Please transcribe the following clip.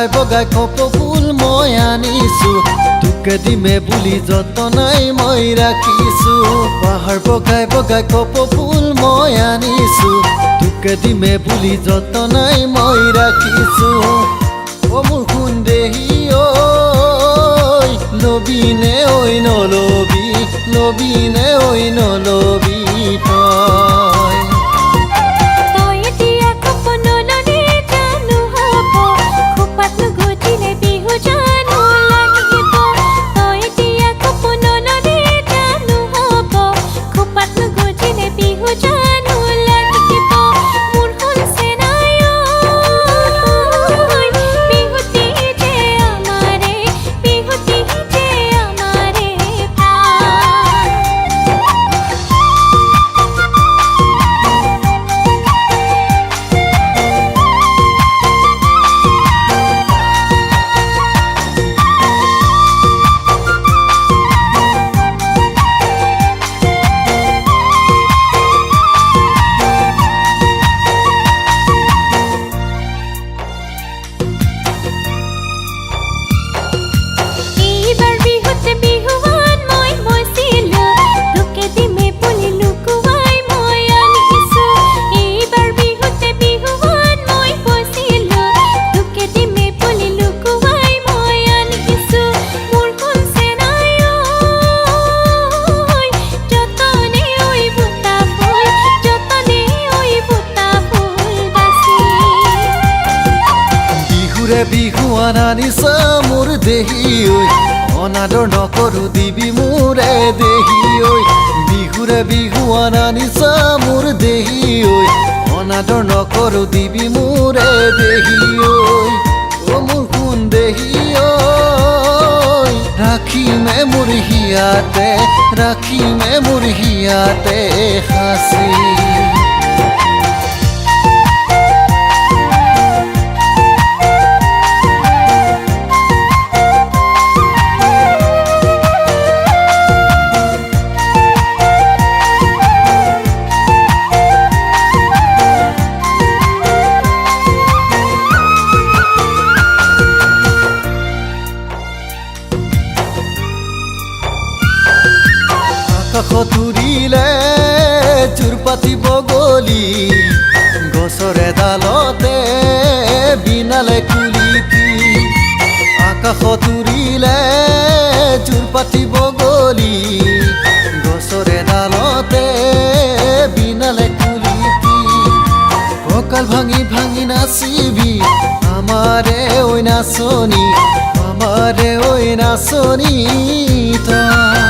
বগাই কপৌ ফুল মই আনিছো তোকে দিমে বুলি যতনাই মই ৰাখিছো পাহাৰ বগাই বগাই কপৌ ফুল মই আনিছো তোকে দিমে বুলি যতনাই মই ৰাখিছো ও মোৰ সুন্দেহী ঐ লবিনে ঐ নলবি লবিনে ঐ নলবি বিহুৱান আনিছা মোৰ দেহি ঐ অনাদৰ নকৰো দিবি মোৰে দেহি ঐ বিহুৰে বিহুৱান আনিছা মোৰ দেহি ঐ অনাদৰ নকৰো দিবি মোৰে দেহি ঐ ও মোৰ সুন্দেহী ঐ ৰাখিমে মোৰ হিয়াতে সাঁচি তুৰিলে জোৰ পাতিব গলি গছৰে ডালতে বিনালে কুলিটি আকাশ তুৰিলে জোৰ পাতিব গলি গছৰে ডালতে বিনালে কুলিটি কঁকাল ভাঙি ভাঙি নাচিবি আমাৰে ঐ নাচনী তই